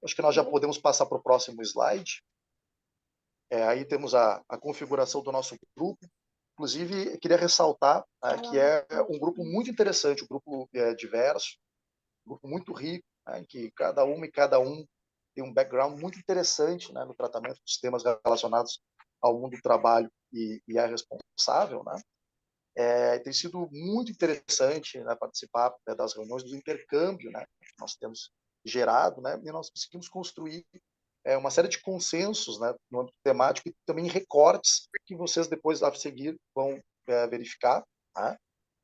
Acho que nós já podemos passar para o próximo slide. Aí temos a configuração do nosso grupo. Inclusive, queria ressaltar que é um grupo muito interessante, um grupo diverso, um grupo muito rico, em que cada uma e cada um tem um background muito interessante, no tratamento dos temas relacionados ao mundo do trabalho e é responsável. Tem sido muito interessante participar das reuniões, do intercâmbio que nós temos gerado, e nós conseguimos construir uma série de consensos no âmbito temático e também recortes que vocês depois, a seguir, vão verificar.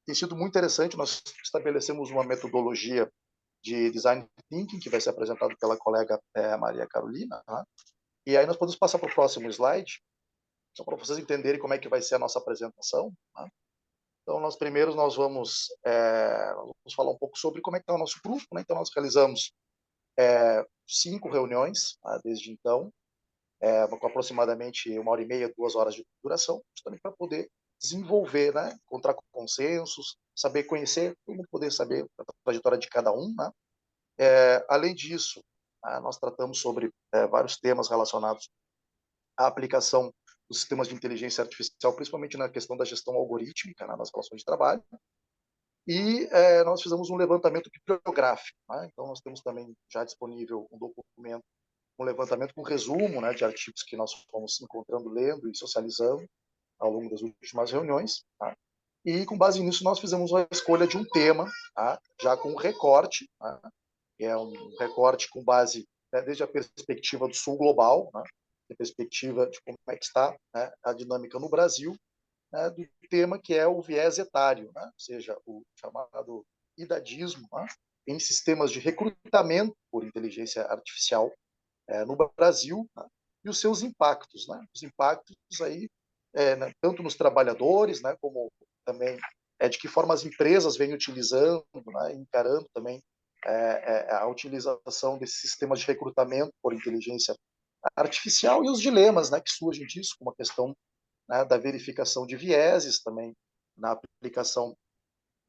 Tem sido muito interessante, nós estabelecemos uma metodologia de Design Thinking, que vai ser apresentado pela colega Maria Carolina. E aí nós podemos passar para o próximo slide, só para vocês entenderem como é que vai ser a nossa apresentação. Então, nós vamos falar um pouco sobre como é que está o nosso grupo. Então, nós realizamos 5 reuniões desde então, com aproximadamente 1h30, 2 horas de duração, justamente para poder desenvolver, encontrar consensos, saber conhecer, todo mundo poder saber a trajetória de cada um. Além disso, nós tratamos sobre vários temas relacionados à aplicação dos sistemas de inteligência artificial, principalmente na questão da gestão algorítmica nas relações de trabalho. E nós fizemos um levantamento bibliográfico. Então, nós temos também já disponível um documento, um levantamento com resumo de artigos que nós fomos encontrando, lendo e socializando ao longo das últimas reuniões. E, com base nisso, nós fizemos a escolha de um tema, já com um recorte, que é um recorte com base desde a perspectiva do Sul global, a perspectiva de como é que está a dinâmica no Brasil, do tema que é o viés etário, ou seja, o chamado idadismo, em sistemas de recrutamento por inteligência artificial no Brasil, e os seus impactos. Os impactos aí, tanto nos trabalhadores, como também de que forma as empresas vêm utilizando, encarando também a utilização desses sistemas de recrutamento por inteligência artificial e os dilemas que surgem disso, como a questão da verificação de vieses também na aplicação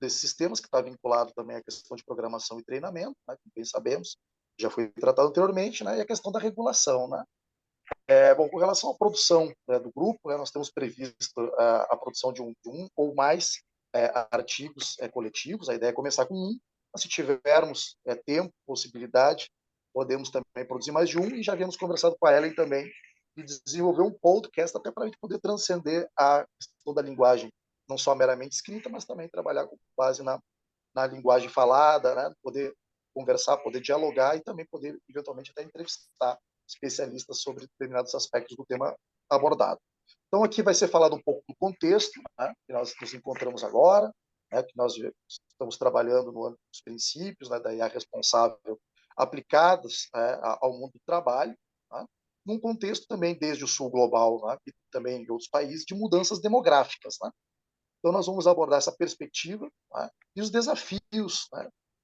desses sistemas, que está vinculado também à questão de programação e treinamento, como bem sabemos, já foi tratado anteriormente, e a questão da regulação. Bom, com relação à produção do grupo, nós temos previsto a produção de um ou mais artigos coletivos. A ideia é começar com um, mas se tivermos tempo, possibilidade, podemos também produzir mais de um, e já havíamos conversado com a Ellen também de desenvolver um podcast até para a gente poder transcender a questão da linguagem, não só meramente escrita, mas também trabalhar com base na linguagem falada, poder conversar, poder dialogar e também poder, eventualmente, até entrevistar especialistas sobre determinados aspectos do tema abordado. Então, aqui vai ser falado um pouco do contexto que nós nos encontramos agora, que nós estamos trabalhando no âmbito dos princípios da IA responsável aplicados ao mundo do trabalho, num contexto também desde o sul global e também em outros países de mudanças demográficas. Então, nós vamos abordar essa perspectiva e os desafios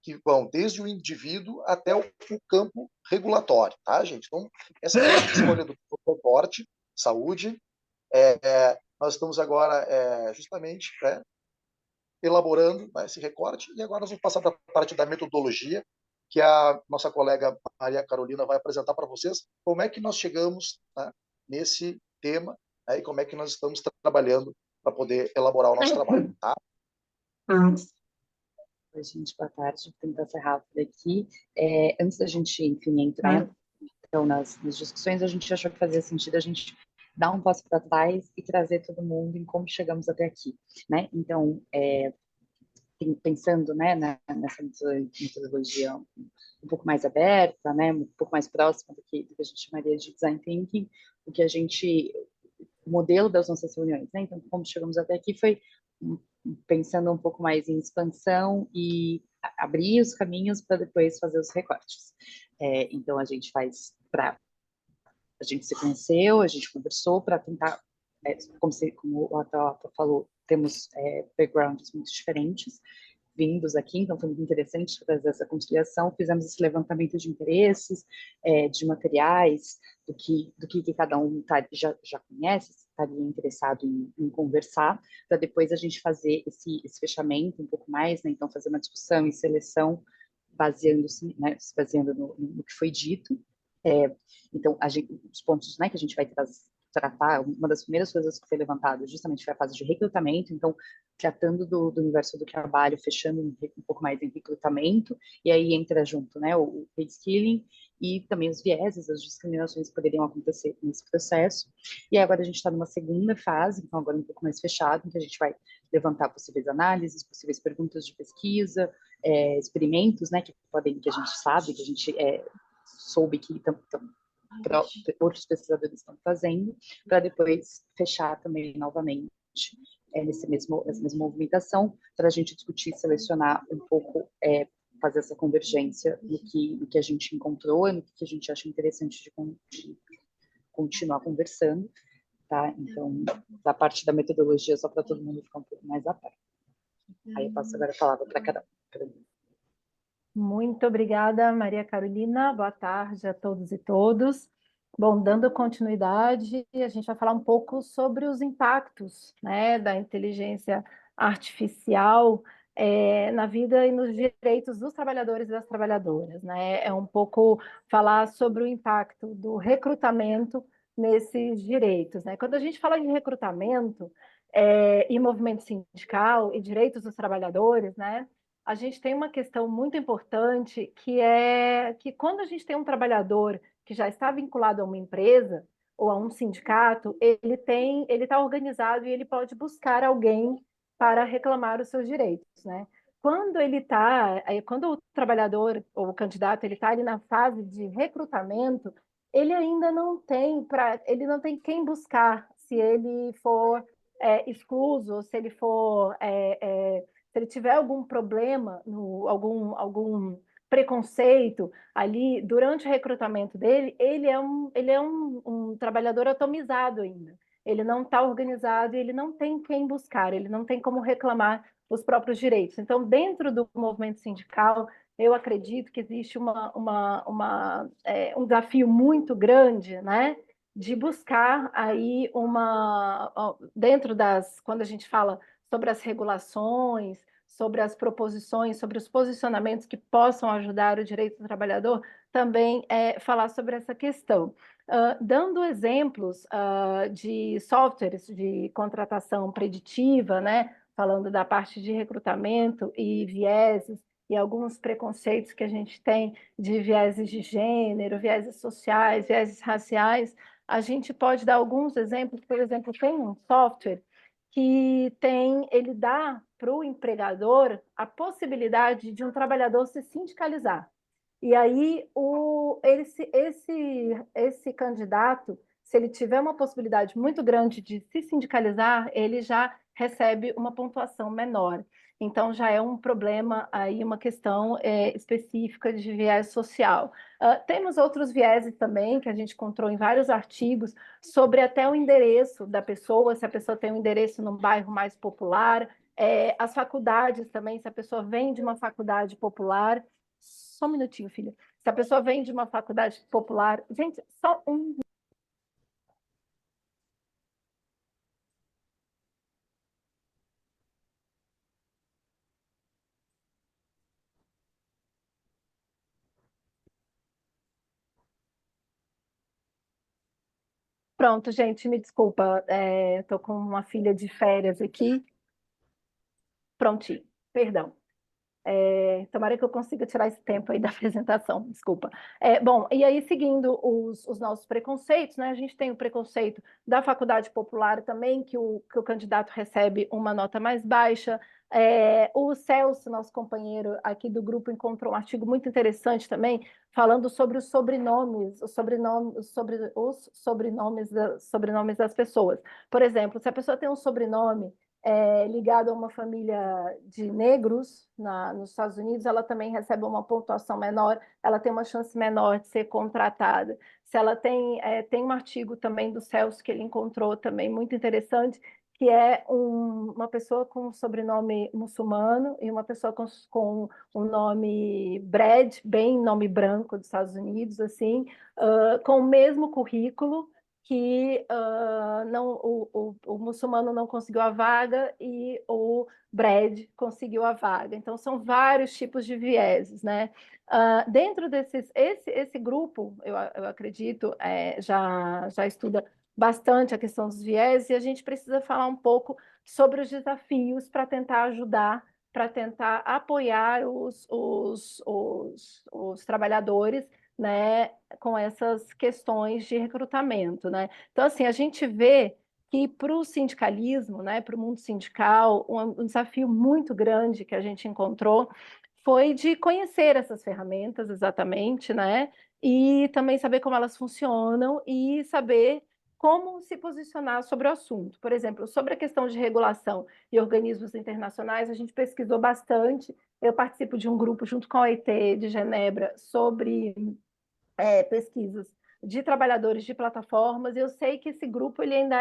que vão desde o indivíduo até o campo regulatório, gente? Então, essa foi a escolha do recorte, saúde. Nós estamos agora justamente elaborando esse recorte, e agora nós vamos passar para a parte da metodologia, que a nossa colega Maria Carolina vai apresentar para vocês como é que nós chegamos nesse tema e como é que nós estamos trabalhando para poder elaborar o nosso trabalho. Oi, gente, boa tarde. Vou tentar ser rápido aqui. Antes da gente, enfim, entrar então, nas discussões, a gente achou que fazia sentido a gente dar um passo para trás e trazer todo mundo em como chegamos até aqui, Então, pensando, nessa metodologia um pouco mais aberta, um pouco mais próxima do que a gente chamaria de design thinking, o modelo das nossas reuniões, Então, como chegamos até aqui foi pensando um pouco mais em expansão e abrir os caminhos para depois fazer os recortes. Então, a gente se conheceu, a gente conversou para tentar, como o Otto falou, temos backgrounds muito diferentes vindos aqui, então foi muito interessante fazer essa conciliação. Fizemos esse levantamento de interesses, de materiais, do que cada um já conhece, estaria interessado em conversar, para depois a gente fazer esse fechamento um pouco mais, então fazer uma discussão e seleção baseando-se, se baseando no que foi dito. Então, os pontos, né, que a gente vai tratar, uma das primeiras coisas que foi levantada justamente foi a fase de recrutamento, então, tratando do universo do trabalho, fechando um pouco mais em recrutamento, e aí entra junto, né, o reskilling e também os vieses, as discriminações que poderiam acontecer nesse processo. E agora a gente está numa segunda fase, então agora um pouco mais fechado, em que a gente vai levantar possíveis análises, possíveis perguntas de pesquisa, experimentos, né, que a gente sabe, que a gente soube que outros pesquisadores estão fazendo, para depois fechar também novamente nessa mesma movimentação, para a gente discutir, selecionar um pouco, fazer essa convergência no que a gente encontrou e no que a gente acha interessante de continuar conversando, tá? Então, da parte da metodologia, só para todo mundo ficar um pouco mais a par. Aí eu passo agora a palavra para cada um. Muito obrigada, Maria Carolina. Boa tarde a todos e todas. Bom, dando continuidade, a gente vai falar um pouco sobre os impactos, né, da inteligência artificial na vida e nos direitos dos trabalhadores e das trabalhadoras, né? É um pouco falar sobre o impacto do recrutamento nesses direitos, né? Quando a gente fala de recrutamento e movimento sindical e direitos dos trabalhadores, né? A gente tem uma questão muito importante, que é que quando a gente tem um trabalhador que já está vinculado a uma empresa ou a um sindicato, ele está organizado e ele pode buscar alguém para reclamar os seus direitos, né? Quando o trabalhador ou o candidato ele está ali na fase de recrutamento, ele ainda ele não tem quem buscar se ele for excluso, se ele for se ele tiver algum problema, algum preconceito ali durante o recrutamento dele, ele é um trabalhador atomizado ainda. Ele não está organizado e ele não tem quem buscar, ele não tem como reclamar os próprios direitos. Então, dentro do movimento sindical, eu acredito que existe um desafio muito grande, né, de buscar aí quando a gente fala sobre as regulações, sobre as proposições, sobre os posicionamentos que possam ajudar o direito do trabalhador, também falar sobre essa questão. Dando exemplos de softwares de contratação preditiva, né, falando da parte de recrutamento e vieses, e alguns preconceitos que a gente tem de vieses de gênero, vieses sociais, vieses raciais, a gente pode dar alguns exemplos. Por exemplo, tem um software ele dá para o empregador a possibilidade de um trabalhador se sindicalizar. E aí, esse candidato, se ele tiver uma possibilidade muito grande de se sindicalizar, ele já recebe uma pontuação menor. Então, já é um problema aí, uma questão específica de viés social. Temos outros vieses também, que a gente encontrou em vários artigos, sobre até o endereço da pessoa, se a pessoa tem um endereço num bairro mais popular, as faculdades também, se a pessoa vem de uma faculdade popular. Só um minutinho, filha. Se a pessoa vem de uma faculdade popular... Gente, só um... Pronto, gente, me desculpa. Estou com uma filha de férias aqui. Prontinho, perdão. Tomara que eu consiga tirar esse tempo aí da apresentação, desculpa. Bom, e aí, seguindo os nossos preconceitos, né? A gente tem o preconceito da faculdade popular também, que o candidato recebe uma nota mais baixa. O Celso, nosso companheiro aqui do grupo, encontrou um artigo muito interessante também, falando sobre os sobrenomes, sobrenomes das pessoas. Por exemplo, se a pessoa tem um sobrenome ligado a uma família de negros nos Estados Unidos, ela também recebe uma pontuação menor, ela tem uma chance menor de ser contratada. Se ela tem um artigo também do Celso que ele encontrou também muito interessante, que é uma pessoa com um sobrenome muçulmano e uma pessoa com um nome Brad, bem nome branco dos Estados Unidos, assim, com o mesmo currículo, que o muçulmano não conseguiu a vaga e o Brad conseguiu a vaga. Então, são vários tipos de vieses, né? Dentro desses, esse grupo, eu acredito, já estuda bastante a questão dos vieses e a gente precisa falar um pouco sobre os desafios para tentar ajudar, para tentar apoiar os trabalhadores, né, com essas questões de recrutamento, né? Então, assim, a gente vê que para o sindicalismo, né, para o mundo sindical, um desafio muito grande que a gente encontrou foi de conhecer essas ferramentas exatamente, né, e também saber como elas funcionam e saber como se posicionar sobre o assunto. Por exemplo, sobre a questão de regulação e organismos internacionais, a gente pesquisou bastante. Eu participo de um grupo junto com a OIT de Genebra sobre pesquisas de trabalhadores de plataformas. Eu sei que esse grupo ele ainda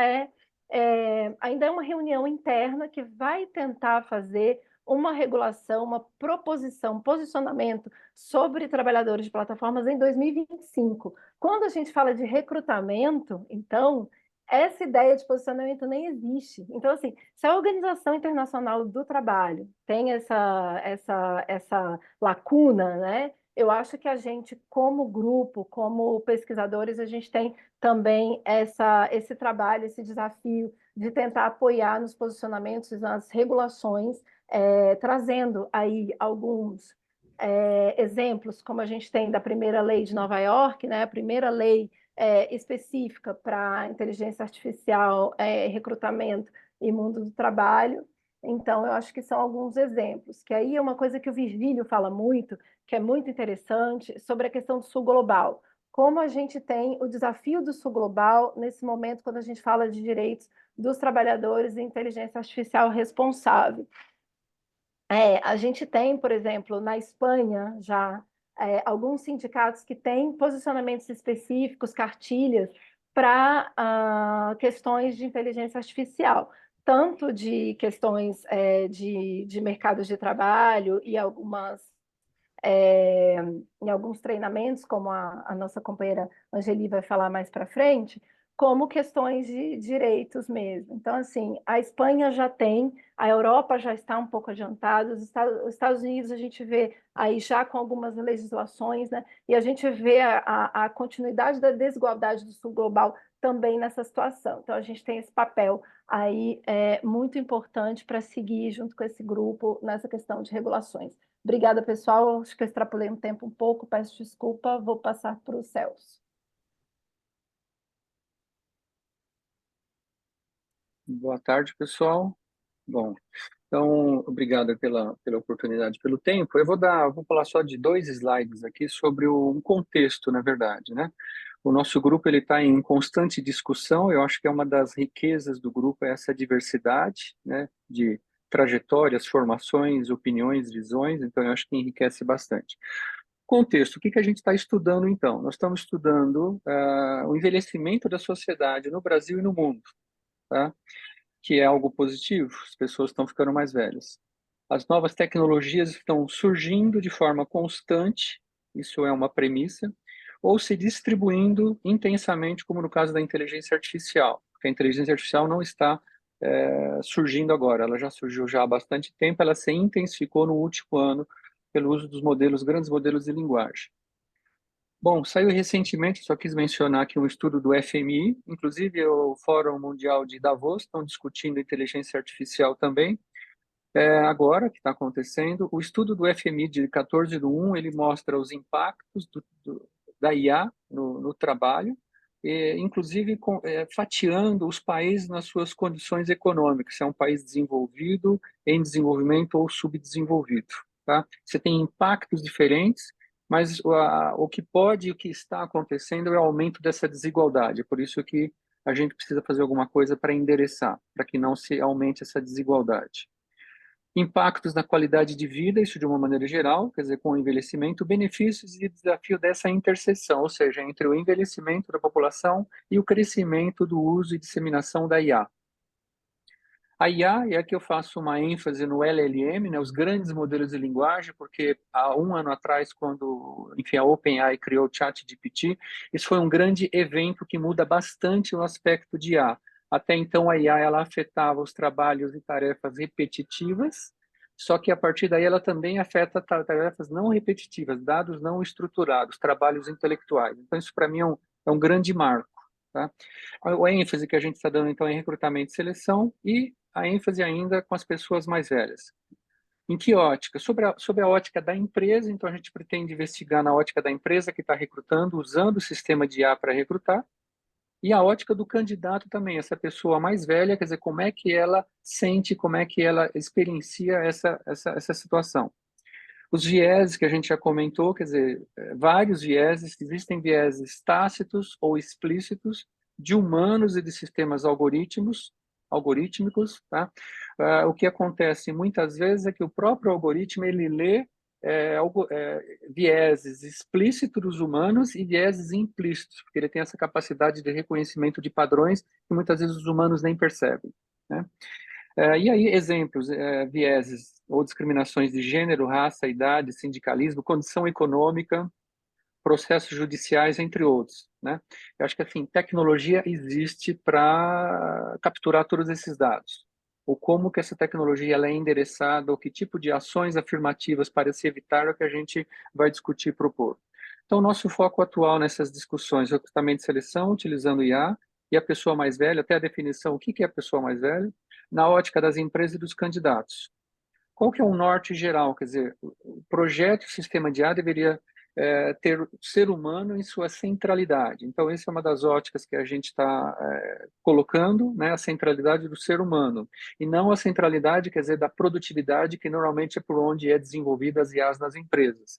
é uma reunião interna que vai tentar fazer uma regulação, uma proposição, um posicionamento sobre trabalhadores de plataformas em 2025. Quando a gente fala de recrutamento, então, essa ideia de posicionamento nem existe. Então, assim, se a Organização Internacional do Trabalho tem essa lacuna, né? Eu acho que a gente, como grupo, como pesquisadores, a gente tem também esse trabalho, esse desafio de tentar apoiar nos posicionamentos, nas regulações, trazendo aí alguns exemplos, como a gente tem da primeira lei de Nova York, né, a primeira lei específica para inteligência artificial, recrutamento e mundo do trabalho. Então, eu acho que são alguns exemplos, que aí é uma coisa que o Virgílio fala muito, que é muito interessante, sobre a questão do sul global. Como a gente tem o desafio do sul global nesse momento, quando a gente fala de direitos dos trabalhadores e inteligência artificial responsável. A gente tem, por exemplo, na Espanha, já alguns sindicatos que têm posicionamentos específicos, cartilhas, para questões de inteligência artificial, tanto de questões de mercados de trabalho e em alguns treinamentos, como a nossa companheira Angeli vai falar mais para frente, como questões de direitos mesmo. Então, assim, a Espanha já tem, a Europa já está um pouco adiantada, os Estados Unidos a gente vê aí já com algumas legislações, né? E a gente vê a continuidade da desigualdade do sul global também nessa situação. Então, a gente tem esse papel aí muito importante para seguir junto com esse grupo nessa questão de regulações. Obrigada, pessoal. Acho que eu extrapolei um tempo um pouco, peço desculpa. Vou passar para o Celso. Boa tarde, pessoal. Bom, então, obrigado pela oportunidade, pelo tempo. Vou falar só de 2 slides aqui sobre um contexto, na verdade, né? O nosso grupo ele está em constante discussão. Eu acho que é uma das riquezas do grupo é essa diversidade, né? De trajetórias, formações, opiniões, visões. Então, eu acho que enriquece bastante. Contexto, o que a gente está estudando, então? Nós estamos estudando o envelhecimento da sociedade no Brasil e no mundo, tá? Que é algo positivo, as pessoas estão ficando mais velhas. As novas tecnologias estão surgindo de forma constante, isso é uma premissa, ou se distribuindo intensamente, como no caso da inteligência artificial, porque a inteligência artificial não está surgindo agora, ela já surgiu já há bastante tempo, ela se intensificou no último ano pelo uso dos grandes modelos de linguagem. Bom, saiu recentemente, só quis mencionar aqui um estudo do FMI, inclusive o Fórum Mundial de Davos estão discutindo inteligência artificial também, agora que está acontecendo. O estudo do FMI de 14/1, ele mostra os impactos da IA no trabalho, inclusive fatiando os países nas suas condições econômicas, se é um país desenvolvido, em desenvolvimento ou subdesenvolvido. Tá? Você tem impactos diferentes, mas o que está acontecendo é o aumento dessa desigualdade. É por isso que a gente precisa fazer alguma coisa para endereçar, para que não se aumente essa desigualdade. Impactos na qualidade de vida, isso de uma maneira geral, quer dizer, com o envelhecimento, benefícios e desafio dessa interseção, ou seja, entre o envelhecimento da população e o crescimento do uso e disseminação da IA. A IA, e aqui eu faço uma ênfase no LLM, né, os grandes modelos de linguagem, porque há um ano atrás, quando, enfim, a OpenAI criou o ChatGPT, isso foi um grande evento que muda bastante o aspecto de IA. Até então, a IA ela afetava os trabalhos e tarefas repetitivas, só que a partir daí ela também afeta tarefas não repetitivas, dados não estruturados, trabalhos intelectuais. Então, isso para mim é um grande marco. Tá? A ênfase que a gente está dando, então, é em recrutamento e seleção e a ênfase ainda com as pessoas mais velhas. Em que ótica? Sobre a ótica da empresa, então a gente pretende investigar na ótica da empresa que está recrutando, usando o sistema de IA para recrutar, e a ótica do candidato também, essa pessoa mais velha, quer dizer, como é que ela sente, como é que ela experiencia essa situação. Os vieses que a gente já comentou, quer dizer, vários vieses, existem vieses tácitos ou explícitos de humanos e de sistemas algorítmicos, tá? O que acontece muitas vezes é que o próprio algoritmo ele lê vieses explícitos dos humanos e vieses implícitos, porque ele tem essa capacidade de reconhecimento de padrões que muitas vezes os humanos nem percebem, né? E aí, exemplos, vieses ou discriminações de gênero, raça, idade, sindicalismo, condição econômica, processos judiciais, entre outros, né? Eu acho que, assim, tecnologia existe para capturar todos esses dados. Ou como que essa tecnologia ela é endereçada, ou que tipo de ações afirmativas para se evitar é o que a gente vai discutir e propor. Então, nosso foco atual nessas discussões, recrutamento e seleção, utilizando IA, e a pessoa mais velha, até a definição, o que é a pessoa mais velha, na ótica das empresas e dos candidatos. Qual que é o norte geral? Quer dizer, o projeto, o sistema de IA deveria ter o ser humano em sua centralidade. Então, essa é uma das óticas que a gente está colocando, né, a centralidade do ser humano, e não a centralidade, quer dizer, da produtividade, que normalmente é por onde é desenvolvida as IAs nas empresas.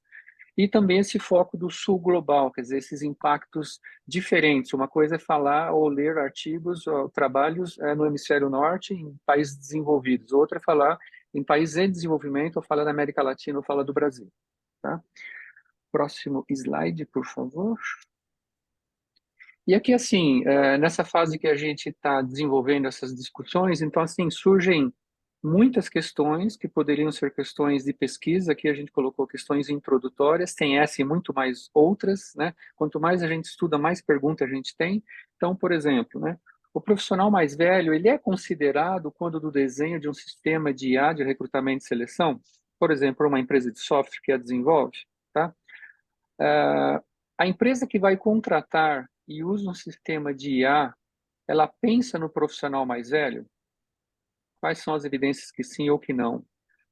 E também esse foco do sul global, quer dizer, esses impactos diferentes. Uma coisa é falar ou ler artigos ou trabalhos no hemisfério norte, em países desenvolvidos. Outra é falar em países em desenvolvimento, ou falar da América Latina, ou falar do Brasil. Tá? Próximo slide, por favor. E aqui, assim, nessa fase que a gente está desenvolvendo essas discussões, então, assim, surgem muitas questões que poderiam ser questões de pesquisa. Aqui a gente colocou questões introdutórias, tem essa e muito mais outras, né? Quanto mais a gente estuda, mais perguntas a gente tem. Então, por exemplo, né? O profissional mais velho, ele é considerado quando do desenho de um sistema de IA, de recrutamento e seleção, por exemplo, uma empresa de software que a desenvolve, tá? A empresa que vai contratar e usa um sistema de IA, ela pensa no profissional mais velho? Quais são as evidências que sim ou que não?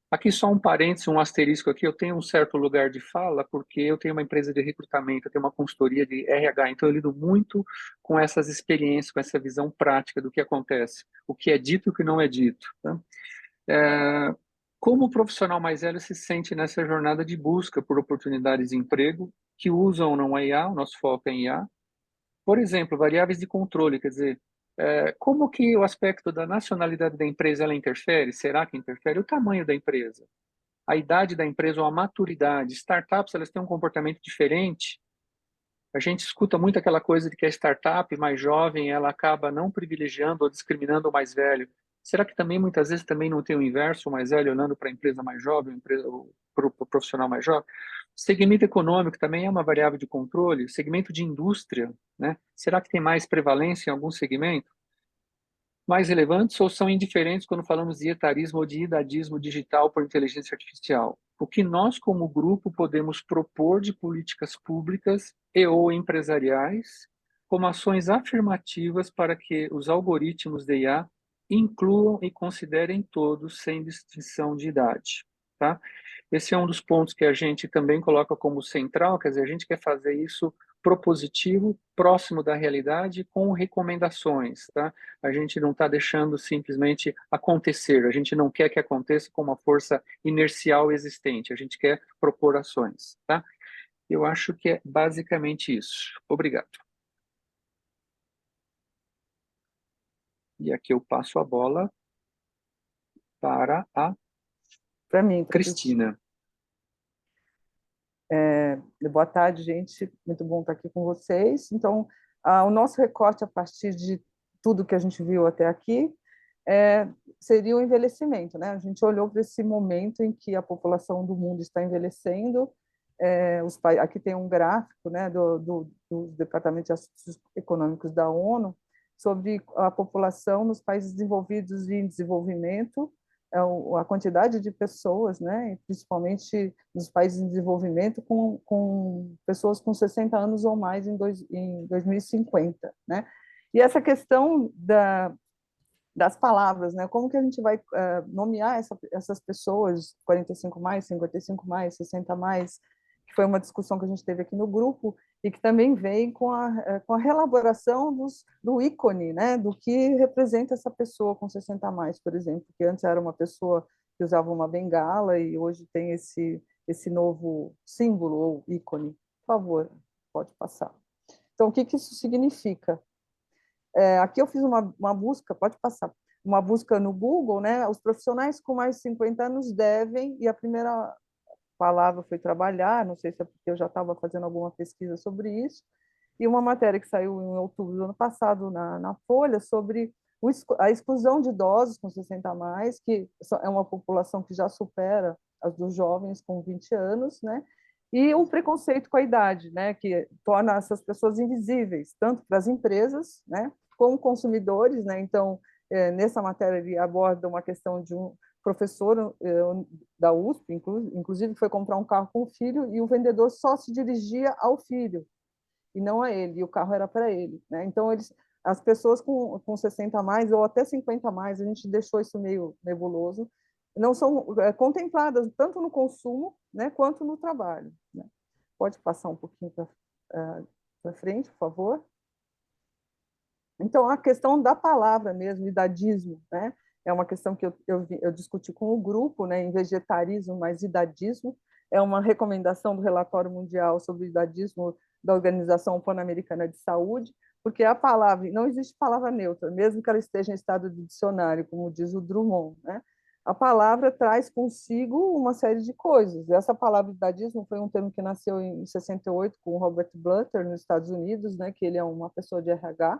Aqui só um parênteses, um asterisco aqui, eu tenho um certo lugar de fala porque eu tenho uma empresa de recrutamento, eu tenho uma consultoria de RH, então eu lido muito com essas experiências, com essa visão prática do que acontece, o que é dito e o que não é dito. Tá? Como o profissional mais velho se sente nessa jornada de busca por oportunidades de emprego que usam ou não a IA, o nosso foco é em IA, por exemplo, variáveis de controle, quer dizer, como que o aspecto da nacionalidade da empresa ela interfere? Será que interfere? O tamanho da empresa, a idade da empresa ou a maturidade. Startups, elas têm um comportamento diferente. A gente escuta muito aquela coisa de que a startup mais jovem, ela acaba não privilegiando ou discriminando o mais velho. Será que também, muitas vezes, também não tem o inverso, o mais velho olhando para a empresa mais jovem, para o profissional mais jovem? Segmento econômico também é uma variável de controle. Segmento de indústria, né? Será que tem mais prevalência em algum segmento? Mais relevantes ou são indiferentes quando falamos de etarismo ou de idadismo digital por inteligência artificial? O que nós, como grupo, podemos propor de políticas públicas e ou empresariais como ações afirmativas para que os algoritmos de IA incluam e considerem todos sem distinção de idade, tá? Esse é um dos pontos que a gente também coloca como central, quer dizer, a gente quer fazer isso propositivo, próximo da realidade, com recomendações, tá? A gente não está deixando simplesmente acontecer, a gente não quer que aconteça com uma força inercial existente, a gente quer propor ações, tá? Eu acho que é basicamente isso. Obrigado. E aqui eu passo a bola para a Para mim, Cristina. boa tarde, gente. Muito bom estar aqui com vocês. Então, o nosso recorte a partir de tudo que a gente viu até aqui seria o envelhecimento, né? A gente olhou para esse momento em que a população do mundo está envelhecendo. Aqui tem um gráfico, né, do Departamento de Assuntos Econômicos da ONU sobre a população nos países desenvolvidos e em desenvolvimento, a quantidade de pessoas, né, principalmente nos países em desenvolvimento, com pessoas com 60 anos ou mais em 2050, né? E essa questão das palavras, né? Como que a gente vai nomear essas pessoas, 45 mais, 55 mais, 60 mais, que foi uma discussão que a gente teve aqui no grupo, e que também vem com a reelaboração do ícone, né? Do que representa essa pessoa com 60 a mais, por exemplo, que antes era uma pessoa que usava uma bengala e hoje tem esse novo símbolo ou ícone. Por favor, pode passar. Então, o que isso significa? Aqui eu fiz uma busca, pode passar, uma busca no Google, né? Os profissionais com mais de 50 anos devem, e a primeira palavra foi trabalhar, não sei se é porque eu já estava fazendo alguma pesquisa sobre isso, e uma matéria que saiu em outubro do ano passado na Folha sobre a exclusão de idosos com 60 a mais, que é uma população que já supera as dos jovens com 20 anos, né? E o preconceito com a idade, né, que torna essas pessoas invisíveis, tanto para as empresas, né, como consumidores, né? Então, nessa matéria ele aborda uma questão de um professor da USP, inclusive foi comprar um carro com o filho e o vendedor só se dirigia ao filho e não a ele, e o carro era para ele, né? Então, as pessoas com 60 a mais ou até 50 a mais, a gente deixou isso meio nebuloso, não são contempladas tanto no consumo, né, quanto no trabalho, né? Pode passar um pouquinho para frente, por favor? Então, a questão da palavra mesmo, idadismo, né? É uma questão que eu discuti com o grupo, né, em vegetarismo mais idadismo, é uma recomendação do Relatório Mundial sobre o Idadismo da Organização Pan-Americana de Saúde, porque a palavra, não existe palavra neutra, mesmo que ela esteja em estado de dicionário, como diz o Drummond, né? A palavra traz consigo uma série de coisas. Essa palavra idadismo foi um termo que nasceu em 68 com o Robert Blutter, nos Estados Unidos, né, que ele é uma pessoa de RH,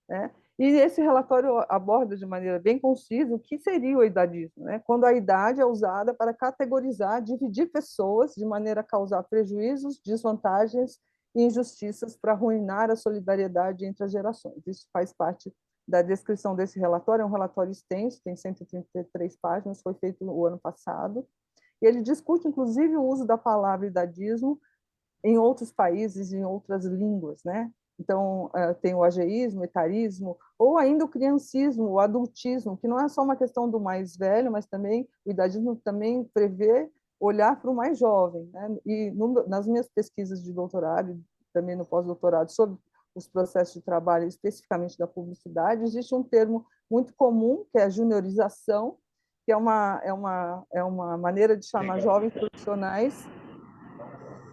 né? E esse relatório aborda de maneira bem concisa o que seria o idadismo, né? Quando a idade é usada para categorizar, dividir pessoas de maneira a causar prejuízos, desvantagens e injustiças para arruinar a solidariedade entre as gerações. Isso faz parte da descrição desse relatório, é um relatório extenso, tem 133 páginas, foi feito no ano passado, e ele discute, inclusive, o uso da palavra idadismo em outros países, em outras línguas, né? Então, tem o ageísmo, o etarismo, ou ainda o criancismo, o adultismo, que não é só uma questão do mais velho, mas também o idadismo também prevê olhar para o mais jovem, né? E nas minhas pesquisas de doutorado, também no pós-doutorado, sobre os processos de trabalho, especificamente da publicidade, existe um termo muito comum, que é a juniorização, que é uma maneira de chamar jovens profissionais.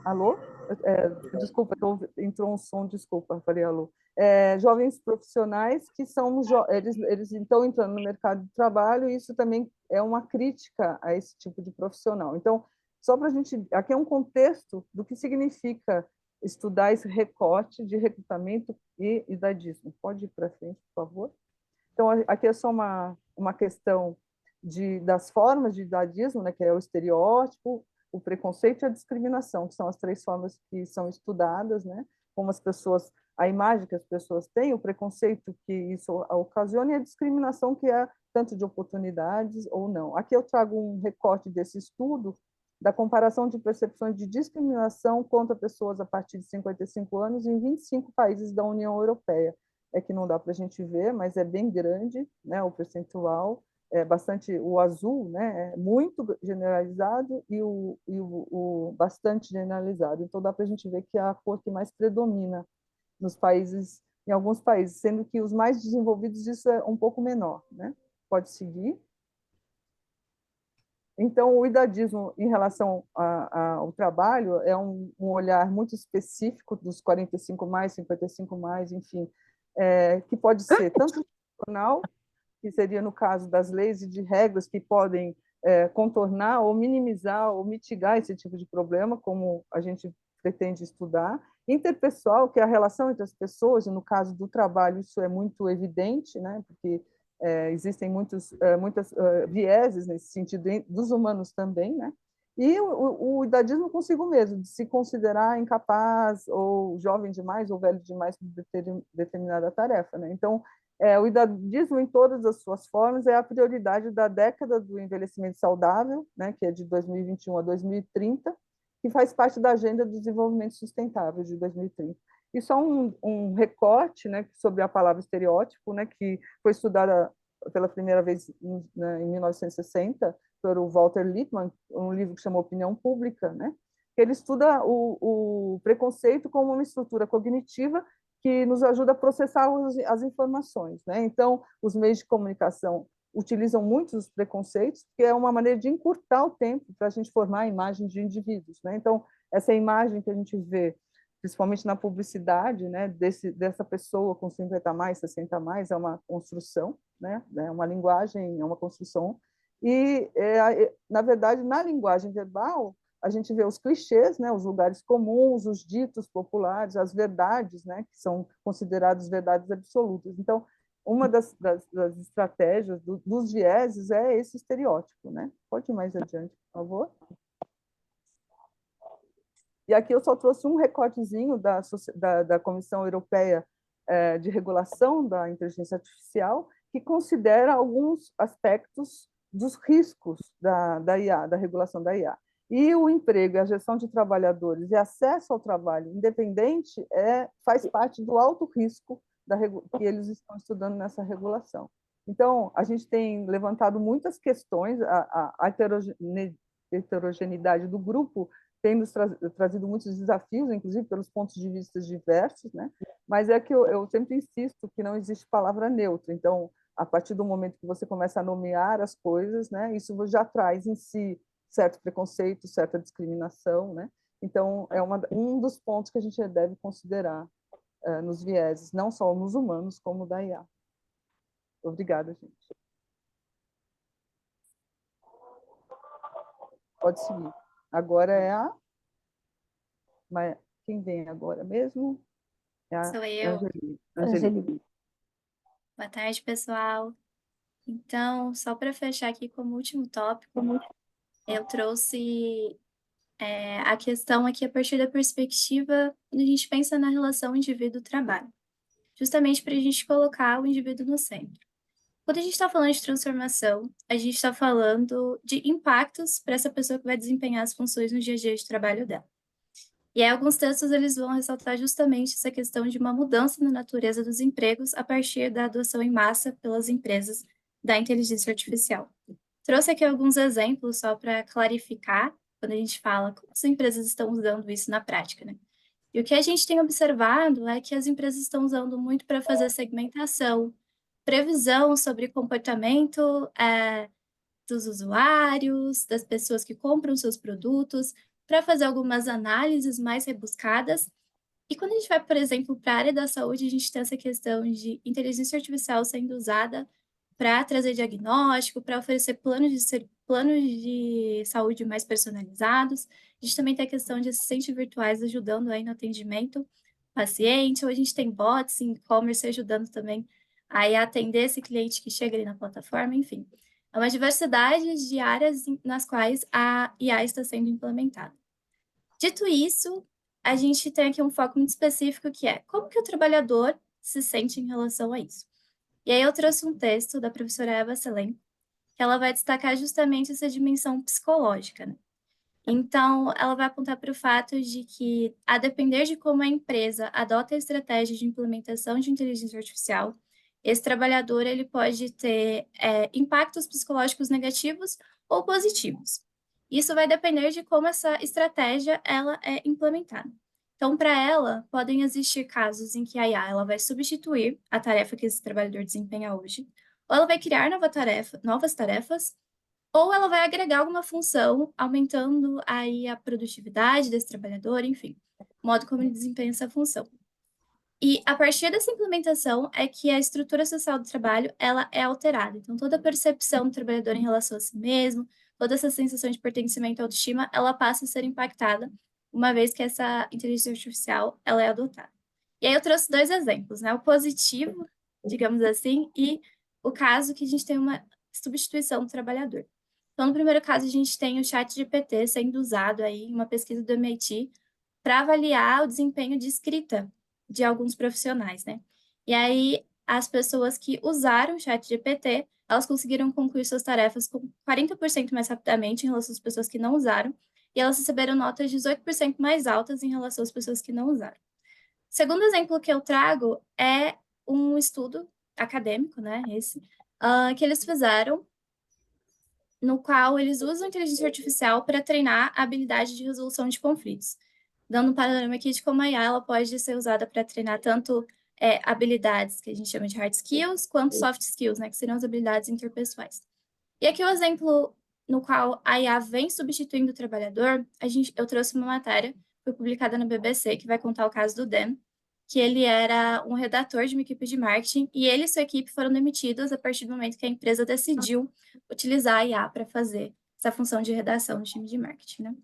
Alô? Desculpa, entrou um som, desculpa, falei alô. Jovens profissionais que são eles estão entrando no mercado de trabalho, e isso também é uma crítica a esse tipo de profissional. Então, só para a gente, aqui é um contexto do que significa estudar esse recorte de recrutamento e idadismo. Pode ir para frente, por favor? Então, aqui é só uma questão das formas de idadismo, né, que é o estereótipo, o preconceito e a discriminação, que são as três formas que são estudadas, né? Como a imagem que as pessoas têm, o preconceito que isso ocasiona e a discriminação, que é tanto de oportunidades ou não. Aqui eu trago um recorte desse estudo da comparação de percepções de discriminação contra pessoas a partir de 55 anos em 25 países da União Europeia. É que não dá para a gente ver, mas é bem grande, né, o percentual. Bastante, o azul, né, é muito generalizado e o bastante generalizado. Então, dá para a gente ver que é a cor que mais predomina nos países, em alguns países, sendo que os mais desenvolvidos isso é um pouco menor, né? Pode seguir. Então, o idadismo em relação ao trabalho é um olhar muito específico dos 45 mais, 55 mais, enfim, que pode ser tanto profissional, que seria no caso das leis e de regras que podem contornar ou minimizar ou mitigar esse tipo de problema, como a gente pretende estudar. Interpessoal, que é a relação entre as pessoas, e no caso do trabalho isso é muito evidente, né? Porque existem muitas vieses nesse sentido, dos humanos também, né? E o idadismo consigo mesmo, de se considerar incapaz, ou jovem demais, ou velho demais para determinada tarefa, né? Então, o idadismo, em todas as suas formas, é a prioridade da década do envelhecimento saudável, né, que é de 2021 a 2030, que faz parte da Agenda do Desenvolvimento Sustentável de 2030. E só um recorte, né, sobre a palavra estereótipo, né, que foi estudada pela primeira vez em 1960 por Walter Lippmann, um livro que chamou Opinião Pública, né, que ele estuda o preconceito como uma estrutura cognitiva que nos ajuda a processar as informações, né? Então, os meios de comunicação utilizam muito os preconceitos, que é uma maneira de encurtar o tempo para a gente formar a imagem de indivíduos, né? Então, essa imagem que a gente vê, principalmente na publicidade, né, dessa pessoa com 50 a mais, 60 a mais, é uma construção, né? É uma linguagem, é uma construção. E, na verdade, na linguagem verbal, a gente vê os clichês, né, os lugares comuns, os ditos populares, as verdades, né, que são consideradas verdades absolutas. Então, uma das estratégias dos vieses é esse estereótipo, né? Pode ir mais adiante, por favor. E aqui eu só trouxe um recortezinho da Comissão Europeia de Regulação da Inteligência Artificial, que considera alguns aspectos dos riscos da IA, da regulação da IA. E o emprego, a gestão de trabalhadores e acesso ao trabalho independente faz parte do alto risco que eles estão estudando nessa regulação. Então, a gente tem levantado muitas questões, a heterogeneidade do grupo tem nos trazido muitos desafios, inclusive pelos pontos de vista diversos, né? Mas é que eu sempre insisto que não existe palavra neutra. Então, a partir do momento que você começa a nomear as coisas, né, isso já traz em si certo preconceito, certa discriminação, né? Então, é um dos pontos que a gente deve considerar nos vieses, não só nos humanos, como da IA. Obrigada, gente. Pode seguir. Agora quem vem agora mesmo? Sou eu. Angeli. Boa tarde, pessoal. Então, só para fechar aqui como último tópico, eu trouxe a questão aqui a partir da perspectiva quando a gente pensa na relação indivíduo-trabalho, justamente para a gente colocar o indivíduo no centro. Quando a gente está falando de transformação, a gente está falando de impactos para essa pessoa que vai desempenhar as funções no dia a dia de trabalho dela. E aí, alguns textos eles vão ressaltar justamente essa questão de uma mudança na natureza dos empregos a partir da adoção em massa pelas empresas da inteligência artificial. Trouxe aqui alguns exemplos só para clarificar quando a gente fala como as empresas estão usando isso na prática, né? E o que a gente tem observado é que as empresas estão usando muito para fazer segmentação, previsão sobre comportamento dos usuários, das pessoas que compram seus produtos, para fazer algumas análises mais rebuscadas. E quando a gente vai, por exemplo, para a área da saúde, a gente tem essa questão de inteligência artificial sendo usada para trazer diagnóstico, para oferecer planos de saúde mais personalizados. A gente também tem a questão de assistentes virtuais ajudando aí no atendimento paciente, ou a gente tem bots em e-commerce ajudando também aí a atender esse cliente que chega ali na plataforma, enfim. É uma diversidade de áreas nas quais a IA está sendo implementada. Dito isso, a gente tem aqui um foco muito específico que é como que o trabalhador se sente em relação a isso. E aí eu trouxe um texto da professora Eva Selem, que ela vai destacar justamente essa dimensão psicológica, né? Então, ela vai apontar para o fato de que, a depender de como a empresa adota a estratégia de implementação de inteligência artificial, esse trabalhador ele pode ter impactos psicológicos negativos ou positivos. Isso vai depender de como essa estratégia ela é implementada. Então, para ela, podem existir casos em que a IA ela vai substituir a tarefa que esse trabalhador desempenha hoje, ou ela vai criar novas tarefas, ou ela vai agregar alguma função, aumentando aí a produtividade desse trabalhador, enfim, o modo como ele desempenha essa função. E a partir dessa implementação é que a estrutura social do trabalho ela é alterada. Então, toda a percepção do trabalhador em relação a si mesmo, toda essa sensação de pertencimento e autoestima, ela passa a ser impactada uma vez que essa inteligência artificial ela é adotada. E aí eu trouxe dois exemplos, né? O positivo, digamos assim, e o caso que a gente tem uma substituição do trabalhador. Então, no primeiro caso, a gente tem o ChatGPT sendo usado aí em uma pesquisa do MIT para avaliar o desempenho de escrita de alguns profissionais, né? E aí, as pessoas que usaram o ChatGPT, elas conseguiram concluir suas tarefas com 40% mais rapidamente em relação às pessoas que não usaram, e elas receberam notas 18% mais altas em relação às pessoas que não usaram. O segundo exemplo que eu trago é um estudo acadêmico, né, que eles fizeram, no qual eles usam inteligência artificial para treinar a habilidade de resolução de conflitos, dando um panorama aqui de como a IA ela pode ser usada para treinar tanto habilidades que a gente chama de hard skills, quanto soft skills, né, que seriam as habilidades interpessoais. E aqui o exemplo no qual a IA vem substituindo o trabalhador, eu trouxe uma matéria, foi publicada na BBC, que vai contar o caso do Dan, que ele era um redator de uma equipe de marketing, e ele e sua equipe foram demitidos a partir do momento que a empresa decidiu utilizar a IA para fazer essa função de redação no time de marketing, né?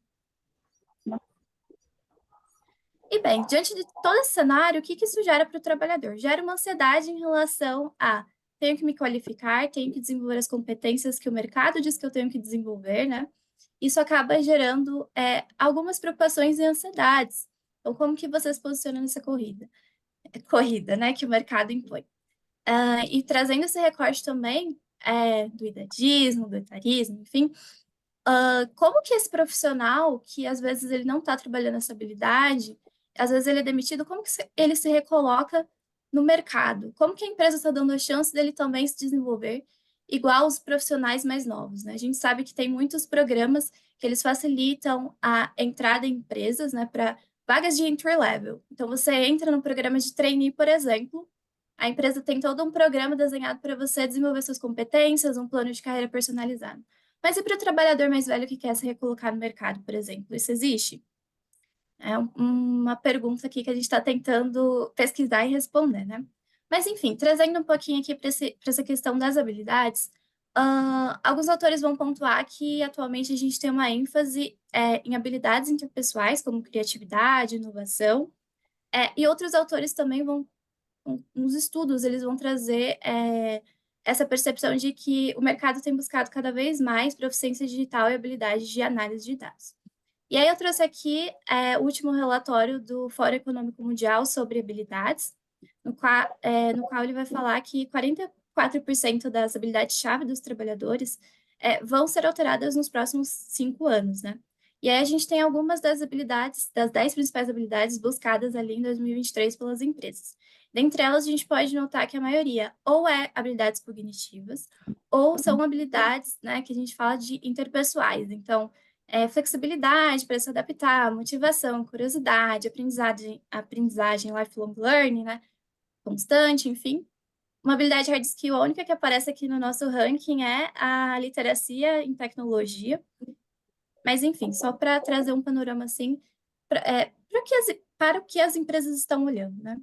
E bem, diante de todo esse cenário, o que isso gera para o trabalhador? Gera uma ansiedade em relação a tenho que me qualificar, tenho que desenvolver as competências que o mercado diz que eu tenho que desenvolver, né? Isso acaba gerando algumas preocupações e ansiedades. Então, como que você se posiciona nessa corrida, né, que o mercado impõe? E trazendo esse recorte também do idadismo, do etarismo, enfim, como que esse profissional, que às vezes ele não está trabalhando essa habilidade, às vezes ele é demitido, como que ele se recoloca no mercado? Como que a empresa está dando a chance dele também se desenvolver igual os profissionais mais novos, né? A gente sabe que tem muitos programas que eles facilitam a entrada em empresas, né, para vagas de entry level. Então, você entra no programa de trainee, por exemplo, a empresa tem todo um programa desenhado para você desenvolver suas competências, um plano de carreira personalizado. Mas e para o trabalhador mais velho que quer se recolocar no mercado, por exemplo? Isso existe? É uma pergunta aqui que a gente está tentando pesquisar e responder, né? Mas, enfim, trazendo um pouquinho aqui para essa questão das habilidades, alguns autores vão pontuar que atualmente a gente tem uma ênfase em habilidades interpessoais, como criatividade, inovação, e outros autores também nos estudos, eles vão trazer essa percepção de que o mercado tem buscado cada vez mais proficiência digital e habilidades de análise de dados. E aí eu trouxe aqui o último relatório do Fórum Econômico Mundial sobre habilidades, no qual ele vai falar que 44% das habilidades-chave dos trabalhadores vão ser alteradas nos próximos 5 anos, né? E aí a gente tem algumas das habilidades, das 10 principais habilidades buscadas ali em 2023 pelas empresas. Dentre elas, a gente pode notar que a maioria ou é habilidades cognitivas, ou são habilidades, né, que a gente fala de interpessoais. Então, flexibilidade para se adaptar, motivação, curiosidade, aprendizagem lifelong learning, né, constante, enfim. Uma habilidade hard skill, a única que aparece aqui no nosso ranking é a literacia em tecnologia. Mas, enfim, só para trazer um panorama assim, para o que as empresas estão olhando, né?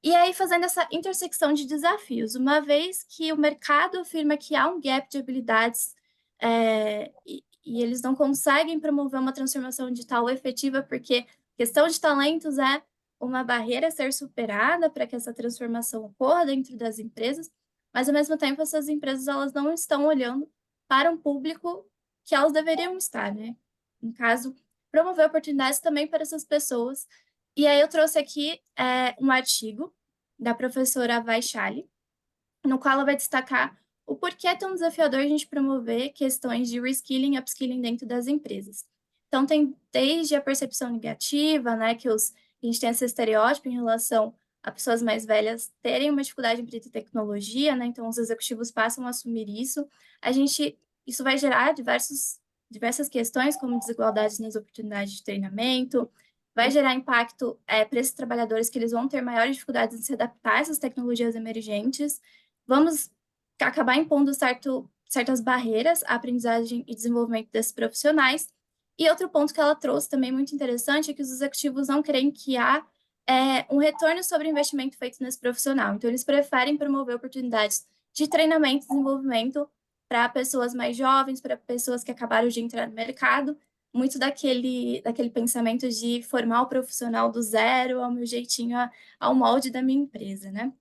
E aí, fazendo essa intersecção de desafios, uma vez que o mercado afirma que há um gap de habilidades e eles não conseguem promover uma transformação digital efetiva, porque questão de talentos é uma barreira a ser superada para que essa transformação ocorra dentro das empresas, mas, ao mesmo tempo, essas empresas elas não estão olhando para um público que elas deveriam estar, né? No caso, promover oportunidades também para essas pessoas. E aí eu trouxe aqui um artigo da professora Vaishali, no qual ela vai destacar o porquê é tão desafiador a gente promover questões de reskilling e upskilling dentro das empresas. Então, tem desde a percepção negativa, né, que a gente tem esse estereótipo em relação a pessoas mais velhas terem uma dificuldade em aprender tecnologia, né, então os executivos passam a assumir isso. Isso vai gerar diversas questões, como desigualdades nas oportunidades de treinamento, vai gerar impacto para esses trabalhadores que eles vão ter maiores dificuldades em se adaptar a essas tecnologias emergentes. Vamos acabar impondo certas barreiras à aprendizagem e desenvolvimento desses profissionais. E outro ponto que ela trouxe também muito interessante é que os executivos não creem que há um retorno sobre o investimento feito nesse profissional. Então, eles preferem promover oportunidades de treinamento e desenvolvimento para pessoas mais jovens, para pessoas que acabaram de entrar no mercado, muito daquele pensamento de formar o profissional do zero ao meu jeitinho, ao molde da minha empresa, né?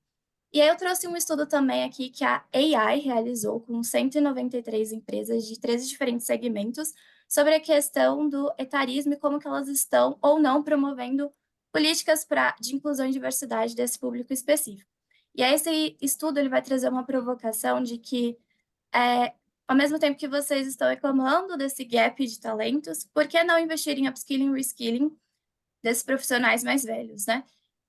E aí eu trouxe um estudo também aqui que a AI realizou com 193 empresas de 13 diferentes segmentos sobre a questão do etarismo e como que elas estão ou não promovendo políticas de inclusão e diversidade desse público específico. E aí esse estudo ele vai trazer uma provocação de que, ao mesmo tempo que vocês estão reclamando desse gap de talentos, por que não investir em upskilling e reskilling desses profissionais mais velhos, né?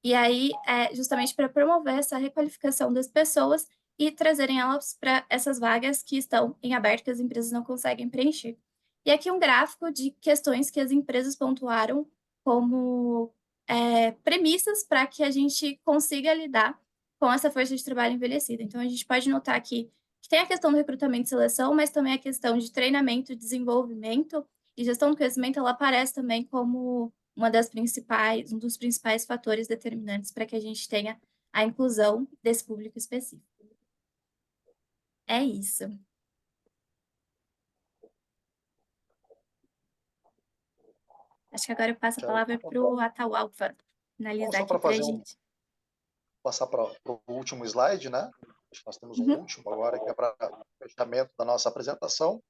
E aí, justamente para promover essa requalificação das pessoas e trazerem elas para essas vagas que estão em aberto, que as empresas não conseguem preencher. E aqui um gráfico de questões que as empresas pontuaram como premissas para que a gente consiga lidar com essa força de trabalho envelhecida. Então, a gente pode notar aqui que tem a questão do recrutamento e seleção, mas também a questão de treinamento, desenvolvimento e gestão do conhecimento, ela aparece também como um dos principais fatores determinantes para que a gente tenha a inclusão desse público específico. É isso. Acho que agora eu passo a palavra para o Atahualpa finalizar Só aqui para para a fazer gente. passar para o último slide, né? Acho que nós temos um último agora, que é para o fechamento da nossa apresentação.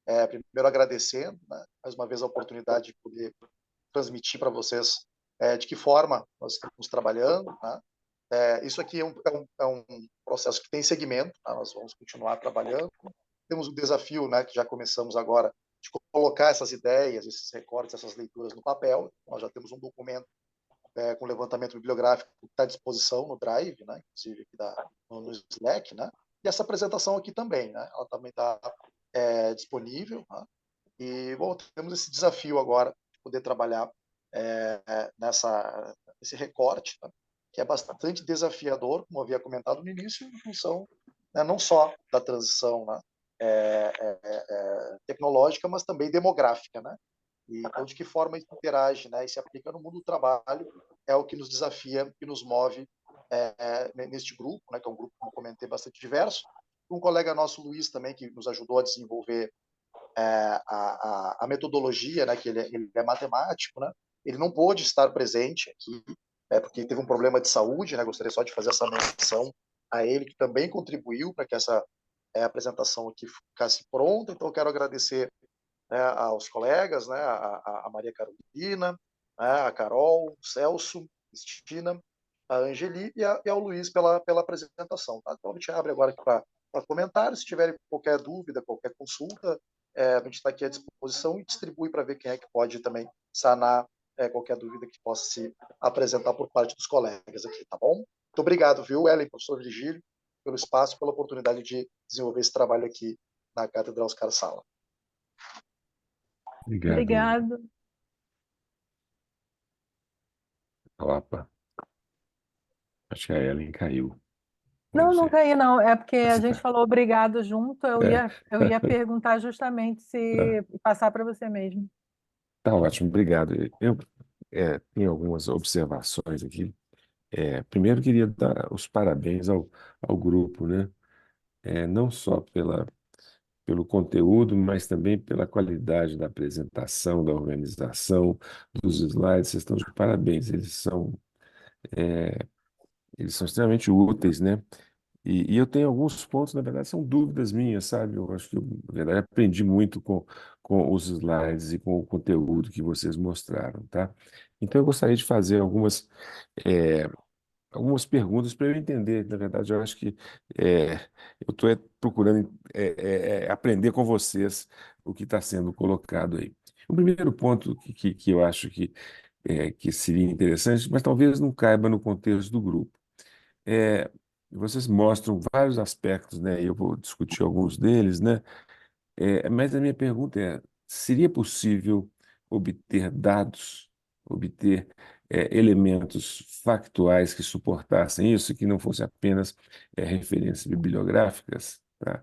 Primeiro agradecendo, né, mais uma vez a oportunidade de poder transmitir para vocês de que forma nós estamos trabalhando. Né? Isso aqui é um processo que tem segmento, tá? Nós vamos continuar trabalhando. Temos o desafio, né, que já começamos agora, de colocar essas ideias, esses recortes, essas leituras no papel. Nós já temos um documento com levantamento bibliográfico que está à disposição no Drive, né, inclusive aqui no Slack, né, e essa apresentação aqui também, né, ela também está disponível, né, e bom, temos esse desafio agora de poder trabalhar nesse recorte, né, que é bastante desafiador, como eu havia comentado no início, em função não só da transição, né, tecnológica, mas também demográfica, né? E, então, de que forma isso interage, né, e se aplica no mundo do trabalho, é o que nos desafia e nos move neste grupo, né, que é um grupo, como comentei, bastante diverso. Um colega nosso, Luiz, também, que nos ajudou a desenvolver a metodologia, né, que ele é matemático, né, ele não pôde estar presente aqui, porque teve um problema de saúde, né, gostaria só de fazer essa menção a ele, que também contribuiu para que essa apresentação aqui ficasse pronta. Então, eu quero agradecer, né, aos colegas, né, a Maria Carolina, né, a Carol, o Celso, a Cristina, a Angeli e ao Luiz pela apresentação. Tá? Então, a gente abre agora aqui para comentários. Se tiverem qualquer dúvida, qualquer consulta, a gente está aqui à disposição e distribui para ver quem é que pode também sanar qualquer dúvida que possa se apresentar por parte dos colegas aqui, tá bom? Muito obrigado, viu, Ellen, professor Virgílio, pelo espaço, pela oportunidade de desenvolver esse trabalho aqui na Cátedra Oscar Sala. Obrigado. Obrigado. Opa, acho que a Ellen caiu. Não, Vamos não ver. caí, não. É porque a gente falou obrigado junto. Eu ia perguntar justamente se passar para você mesmo. Tá ótimo, obrigado. Eu tenho algumas observações aqui. Primeiro, queria dar os parabéns ao grupo, né? Não só pelo conteúdo, mas também pela qualidade da apresentação, da organização, dos slides. Vocês estão de parabéns. Eles são extremamente úteis, né? E eu tenho alguns pontos, na verdade, são dúvidas minhas, sabe? Eu acho que eu, na verdade, aprendi muito com os slides e com o conteúdo que vocês mostraram, tá? Então, eu gostaria de fazer é, algumas perguntas para eu entender. Na verdade, eu acho que eu estou procurando aprender com vocês o que está sendo colocado aí. O primeiro ponto que eu acho que seria interessante, mas talvez não caiba no contexto do grupo. Vocês mostram vários aspectos, né? Eu vou discutir alguns deles, né? Mas a minha pergunta seria possível obter dados, obter elementos factuais que suportassem isso, que não fossem apenas referências bibliográficas, tá?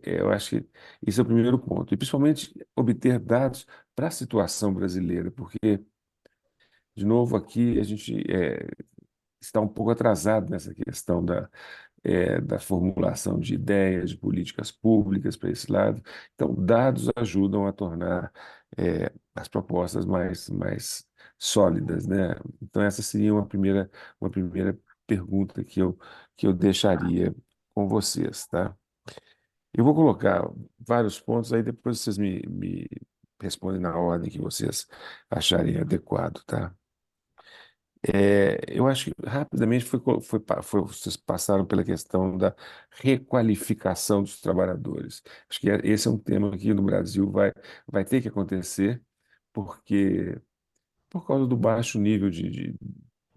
Eu acho que esse é o primeiro ponto. E principalmente obter dados para a situação brasileira, porque, de novo, aqui a gente está um pouco atrasado nessa questão da formulação de ideias, de políticas públicas para esse lado. Então, dados ajudam a tornar as propostas mais sólidas, né? Então, essa seria uma primeira pergunta que eu deixaria com vocês, tá? Eu vou colocar vários pontos, aí depois vocês me respondem na ordem que vocês acharem adequado, tá? Eu acho que rapidamente vocês passaram pela questão da requalificação dos trabalhadores. Acho que esse é um tema que no Brasil vai ter que acontecer, porque por causa do baixo nível de,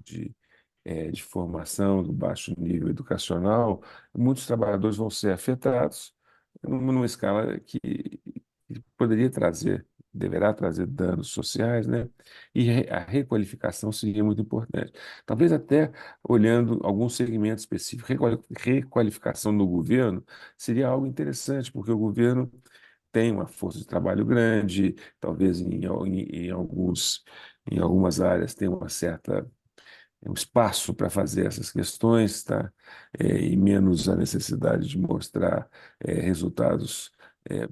de formação, do baixo nível educacional, muitos trabalhadores vão ser afetados numa escala que poderia trazer, deverá trazer danos sociais, né? E a requalificação seria muito importante. Talvez até olhando algum segmento específico, requalificação no governo seria algo interessante, porque o governo tem uma força de trabalho grande, talvez em algumas áreas tem uma certa um espaço para fazer essas questões, tá? E menos a necessidade de mostrar resultados é,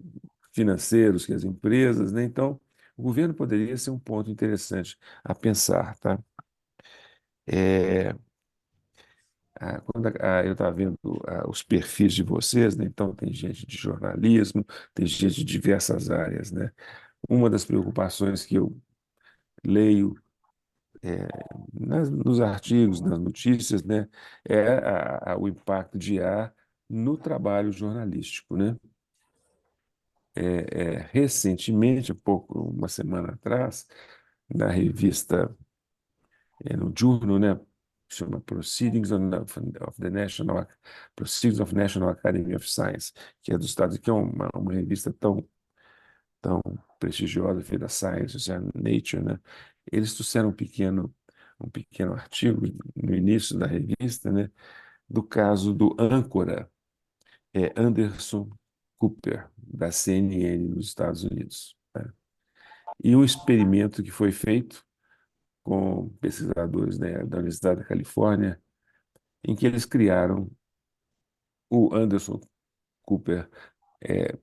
financeiros que as empresas, né? Então, o governo poderia ser um ponto interessante a pensar, tá? É, quando eu estava vendo os perfis de vocês, né? Então, tem gente de jornalismo, tem gente de diversas áreas, né? Uma das preocupações que eu leio nos artigos, nas notícias, né, é o impacto de IA no trabalho jornalístico, né? Recentemente, uma semana atrás, na revista, no Journal, né, chama Proceedings of National Academy of Science, que é dos Estados Unidos, que é uma revista tão prestigiosa, feita Science, Nature, né? Eles trouxeram um pequeno artigo no início da revista, né, do caso do âncora Anderson Cooper, da CNN nos Estados Unidos, né? E um experimento que foi feito com pesquisadores, né, da Universidade da Califórnia, em que eles criaram o Anderson Cooper é,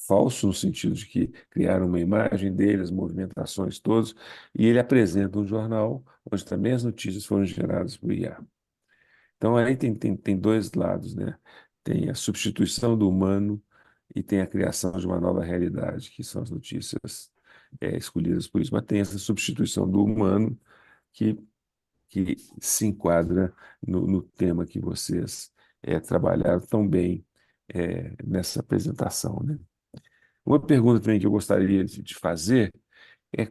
falso, no sentido de que criaram uma imagem dele, as movimentações todas, e ele apresenta um jornal onde também as notícias foram geradas por IA. Então, aí tem dois lados, né? Tem a substituição do humano e tem a criação de uma nova realidade, que são as notícias escolhidas por isso. Mas tem essa substituição do humano que, que se enquadra no tema que vocês trabalharam tão bem nessa apresentação, né? Uma pergunta também que eu gostaria de fazer é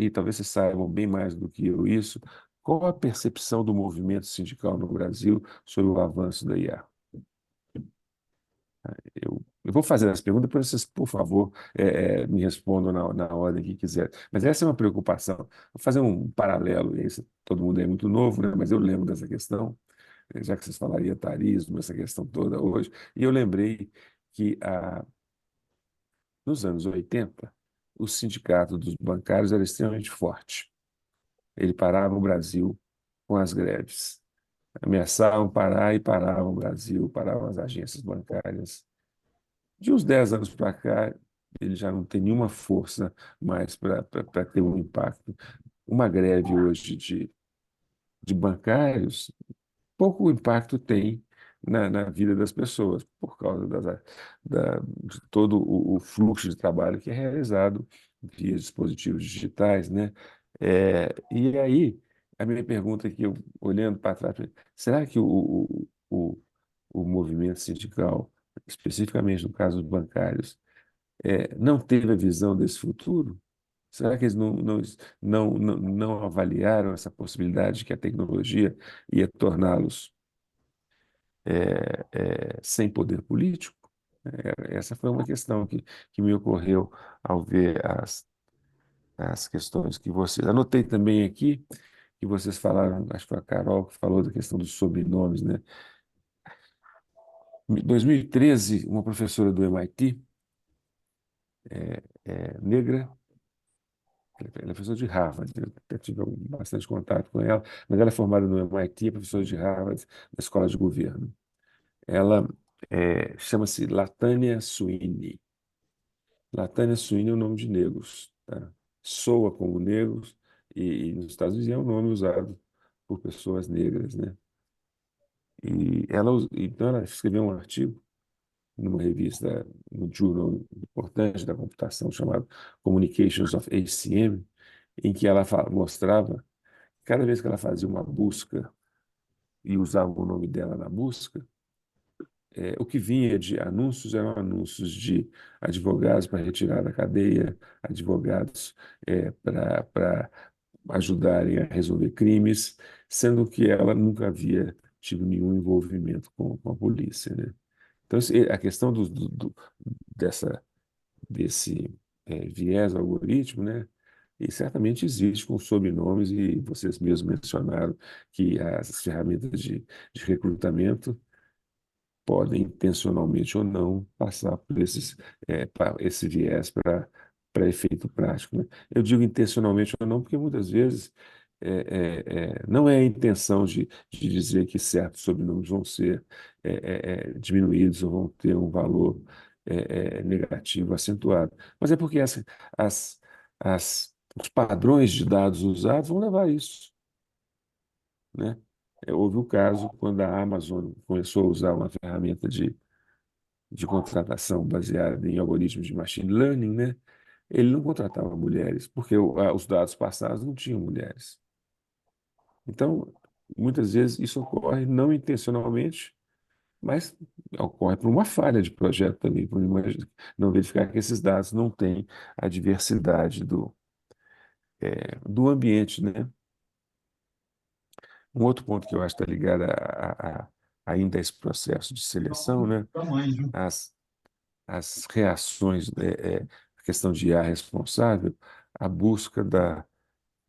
e talvez vocês saibam bem mais do que eu isso, qual a percepção do movimento sindical no Brasil sobre o avanço da IA? Eu vou fazer essa pergunta, depois vocês, por favor, me respondam na ordem que quiser. Mas essa é uma preocupação. Vou fazer um paralelo, todo mundo é muito novo, né? Mas eu lembro dessa questão, já que vocês falaram etarismo, essa questão toda hoje, e eu lembrei que nos anos 80, o sindicato dos bancários era extremamente forte. Ele parava o Brasil com as greves. Ameaçavam parar e paravam o Brasil, paravam as agências bancárias. De uns 10 anos para cá, ele já não tem nenhuma força mais para ter um impacto. Uma greve hoje de bancários, pouco impacto tem na vida das pessoas, por causa de todo o fluxo de trabalho que é realizado via dispositivos digitais, né? E aí, a minha pergunta aqui, olhando para trás, será que o movimento sindical, especificamente no caso dos bancários, não teve a visão desse futuro? Será que eles não avaliaram essa possibilidade de que a tecnologia ia torná-los sem poder político? Essa foi uma questão que me ocorreu ao ver as questões que vocês. Anotei também aqui que vocês falaram, acho que foi a Carol que falou da questão dos sobrenomes, né? Em 2013, uma professora do MIT, negra, ela é professora de Harvard, eu até tive bastante contato com ela, mas ela é formada no MIT, é professora de Harvard, na escola de governo. Ela chama-se Latanya Sweeney. Latanya Sweeney é um nome de negros, tá? Soa como negros, e nos Estados Unidos é um nome usado por pessoas negras, né? E então ela escreveu um artigo numa revista, no journal importante da computação chamado Communications of HCM, em que ela mostrava, cada vez que ela fazia uma busca e usava o nome dela na busca, o que vinha de anúncios eram anúncios de advogados para retirar da cadeia, advogados para ajudarem a resolver crimes, sendo que ela nunca havia tido nenhum envolvimento com a polícia, né? Então, a questão dessa, desse viés algoritmo, né? E certamente existe com sobrenomes, e vocês mesmos mencionaram que as ferramentas de recrutamento podem, intencionalmente ou não, passar por esse viés para efeito prático, né? Eu digo intencionalmente ou não, porque muitas vezes não é a intenção de dizer que certos sobrenomes vão ser diminuídos ou vão ter um valor negativo acentuado, mas é porque as, os padrões de dados usados vão levar a isso, né? Houve o caso quando a Amazon começou a usar uma ferramenta de contratação baseada em algoritmos de machine learning, né? Ele não contratava mulheres, porque os dados passados não tinham mulheres. Então, muitas vezes isso ocorre não intencionalmente, mas ocorre por uma falha de projeto também, por não verificar que esses dados não têm a diversidade do ambiente, né? Um outro ponto que eu acho que está ligado ainda a esse processo de seleção, né? As, as reações, a questão de IA responsável, a busca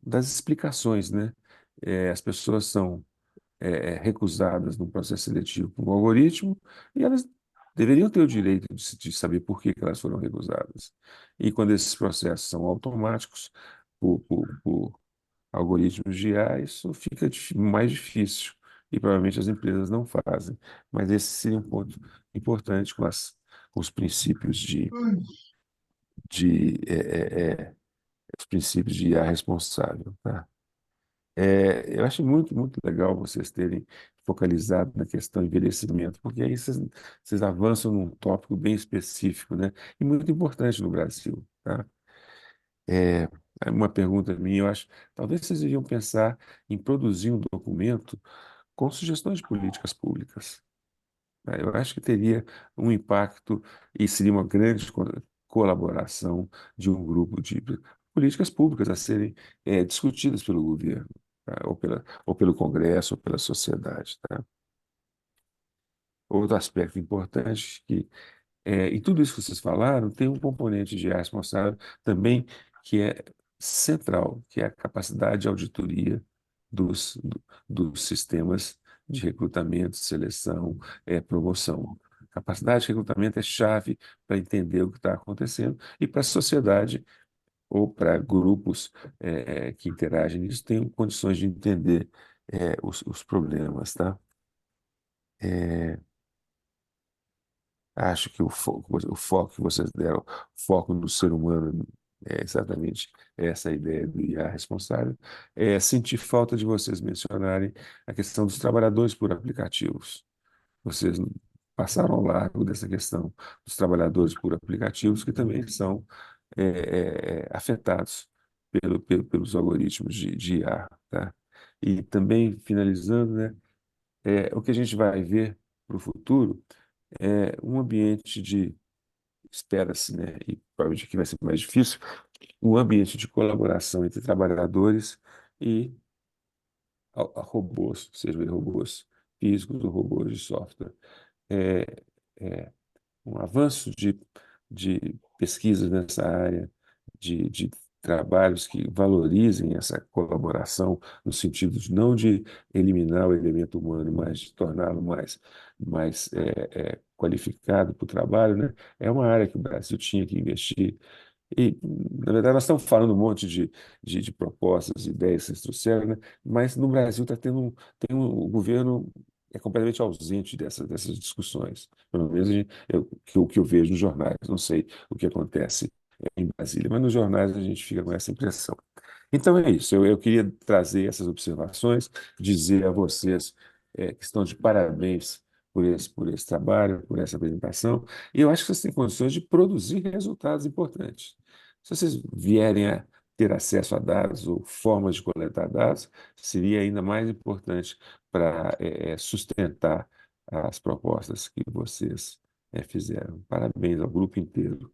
das explicações, né? As pessoas são recusadas no processo seletivo por um algoritmo e elas deveriam ter o direito de saber por que elas foram recusadas. E quando esses processos são automáticos, por algoritmos de IA, isso fica mais difícil e provavelmente as empresas não fazem. Mas esse seria um ponto importante com os princípios de, os princípios de IA responsável, tá? Eu acho muito, muito legal vocês terem focalizado na questão do envelhecimento, porque aí vocês avançam num tópico bem específico, né? E muito importante no Brasil, tá? É, uma pergunta minha, eu acho, talvez vocês deviam pensar em produzir um documento com sugestões de políticas públicas, né? Eu acho que teria um impacto e seria uma grande colaboração de um grupo de políticas públicas a serem discutidas pelo governo, tá? Ou pelo Congresso, ou pela sociedade, tá? Outro aspecto importante que em tudo isso que vocês falaram, tem um componente de IA responsável também que é central, que é a capacidade de auditoria dos sistemas de recrutamento, seleção, promoção. Capacidade de recrutamento é chave para entender o que está acontecendo e para a sociedade ou para grupos que interagem nisso, tenham condições de entender os problemas, tá? Acho que o foco que vocês deram, foco no ser humano, é exatamente essa ideia do IA responsável. Senti falta de vocês mencionarem a questão dos trabalhadores por aplicativos. Vocês passaram ao largo dessa questão dos trabalhadores por aplicativos, que também são afetados pelos algoritmos de IA, tá? E também, finalizando, né, o que a gente vai ver para o futuro um ambiente espera-se, né, e provavelmente aqui vai ser mais difícil, um ambiente de colaboração entre trabalhadores e robôs, sejam eles robôs físicos ou robôs de software. É, é um avanço de pesquisas nessa área, de trabalhos que valorizem essa colaboração, no sentido não de eliminar o elemento humano, mas de torná-lo mais qualificado para o trabalho, né? É uma área que o Brasil tinha que investir. E, na verdade, nós estamos falando um monte de propostas, ideias que vocês trouxeram, né? Mas no Brasil o governo é completamente ausente dessas discussões. Pelo menos o que eu vejo nos jornais. Não sei o que acontece em Brasília, mas nos jornais a gente fica com essa impressão. Então é isso, eu queria trazer essas observações, dizer a vocês que estão de parabéns por esse trabalho, por essa apresentação, e eu acho que vocês têm condições de produzir resultados importantes. Se vocês vierem a ter acesso a dados ou formas de coletar dados, seria ainda mais importante para sustentar as propostas que vocês fizeram. Parabéns ao grupo inteiro